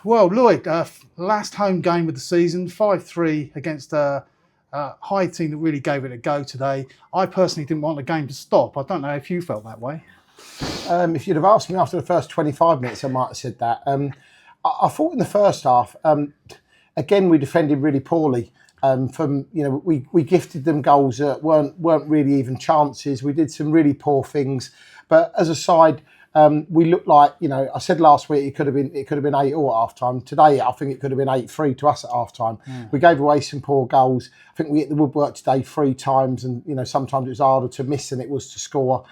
Well, Lloyd, last home game of the season, 5-3 against a high team that really gave it a go today. I personally didn't want the game to stop. I don't know if you felt that way. If you'd have asked me after the first 25 minutes, I might have said that. I thought in the first half, again, we defended really poorly. We gifted them goals that weren't really even chances. We did some really poor things, but as a side, we looked like, I said last week it could have been 8-8 at half time. Today, I think it could have been 8-3 to us at half time. We gave away some poor goals. I think we hit the woodwork today 3 times, and sometimes it was harder to miss than it was to score.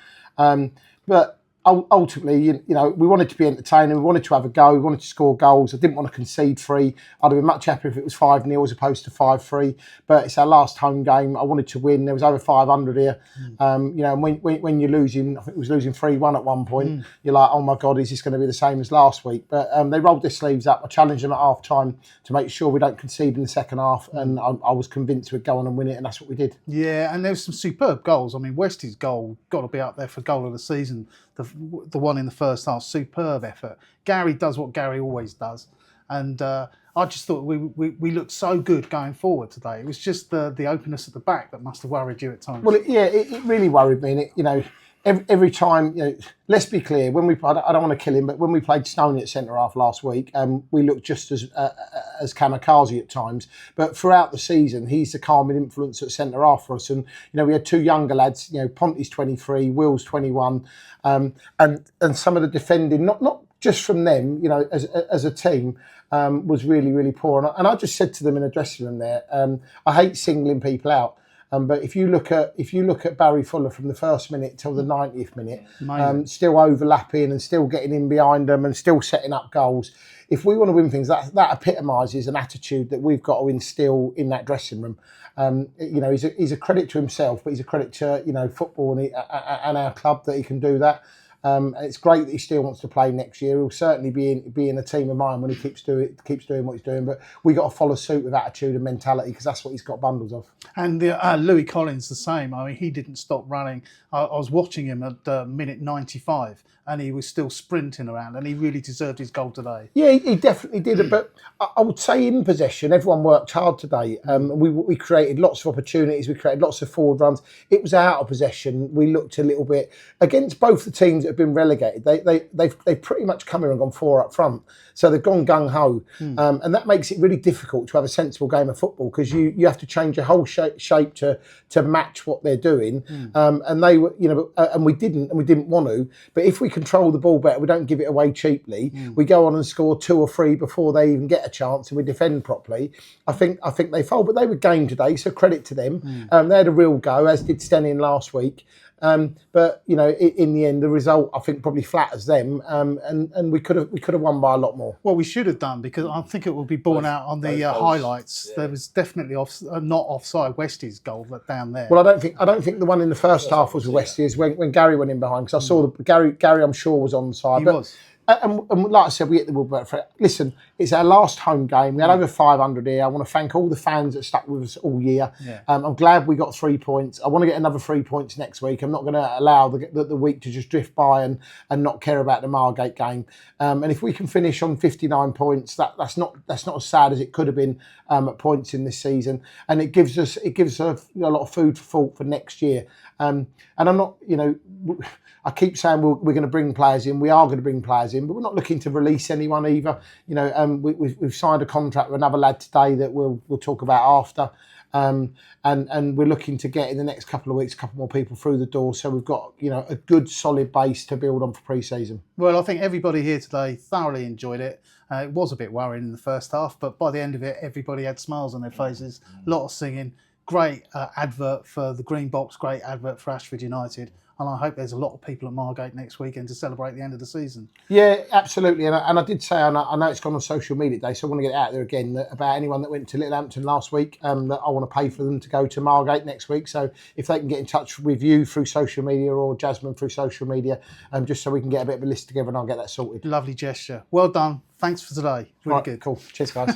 But ultimately, we wanted to be entertaining. We wanted to have a go. We wanted to score goals. I didn't want to concede 3. I'd have been much happier if it was 5-0 as opposed to 5-3. But it's our last home game. I wanted to win. There was over 500 here. And when you're losing, I think it was losing 3-1 at one point. You're like, oh my God, is this going to be the same as last week? But they rolled their sleeves up. I challenged them at half time to make sure we don't concede in the second half. And I was convinced we'd go on and win it, and that's what we did. Yeah, and there was some superb goals. I mean, Westie's goal got to be up there for goal of the season. The one in the first half, superb effort. Gary does what Gary always does, and I just thought we looked so good going forward today. It was just the openness at the back that must have worried you at times. Well, it really worried me. And every time, let's be clear. When we played, I don't want to kill him, but when we played Stoney at centre half last week, we looked just as kamikaze at times. But throughout the season, he's the calming influence at centre half for us. And we had 2 younger lads. Ponty's 23, Will's 21, and some of the defending, not just from them, as a team, was really, really poor. And I just said to them in a dressing room there, I hate singling people out. But if you look at Barry Fuller from the first minute till the 90th minute, still overlapping and still getting in behind them and still setting up goals. If we want to win things, that epitomises an attitude that we've got to instill in that dressing room. He's a credit to himself, but he's a credit to football and our club that he can do that. It's great that he still wants to play next year. He'll certainly be in a team of mine when he keeps doing what he's doing. But we got to follow suit with attitude and mentality, because that's what he's got bundles of. And Louis Collins the same. I mean, he didn't stop running. I was watching him at minute 95, and he was still sprinting around, and he really deserved his goal today. Yeah, he definitely did. But I would say in possession, everyone worked hard today. We created lots of opportunities. We created lots of forward runs. It was out of possession. We looked a little bit against both the teams that have been relegated. They've pretty much come here and gone 4 up front. So they've gone gung ho, and that makes it really difficult to have a sensible game of football, because you have to change your whole shape to match what they're doing. And they were, and we didn't want to. But if we control the ball better, we don't give it away cheaply. We go on and score 2 or 3 before they even get a chance, and we defend properly. I think they fold, but they were game today, so credit to them. They had a real go, as did Stenning last week. But in the end, the result I think probably flatters them, and we could have won by a lot more. Well, we should have done, because I think it will be borne out on the highlights. Yeah. There was definitely not offside Westie's goal down there. Well, I don't think the one in the first half was Westie's when Gary went in behind, because I saw Gary I'm sure was on the side. He was. And like I said, we hit the woodwork for it. Listen, it's our last home game. We had over 500 here. I want to thank all the fans that stuck with us all year. Yeah. I'm glad we got 3 points. I want to get another 3 points next week. I'm not going to allow the week to just drift by and not care about the Margate game. And if we can finish on 59 points, that's not as sad as it could have been at points in this season. And it gives us a lot of food for thought for next year. And I'm not, I keep saying we're going to bring players in. We are going to bring players in, but we're not looking to release anyone either. We've signed a contract with another lad today that we'll talk about after. And we're looking to get in the next couple of weeks a couple more people through the door, so we've got a good solid base to build on for pre-season. Well, I think everybody here today thoroughly enjoyed it. It was a bit worrying in the first half, but by the end of it, everybody had smiles on their faces, a lot of singing. Great advert for the Green Box, great advert for Ashford United. And I hope there's a lot of people at Margate next weekend to celebrate the end of the season. Yeah, absolutely. And I did say, I know it's gone on social media today, so I want to get it out there again, that about anyone that went to Littlehampton last week, that I want to pay for them to go to Margate next week. So if they can get in touch with you through social media, or Jasmine through social media, just so we can get a bit of a list together, and I'll get that sorted. Lovely gesture. Well done. Thanks for today. Really good. Cool. Cheers, guys.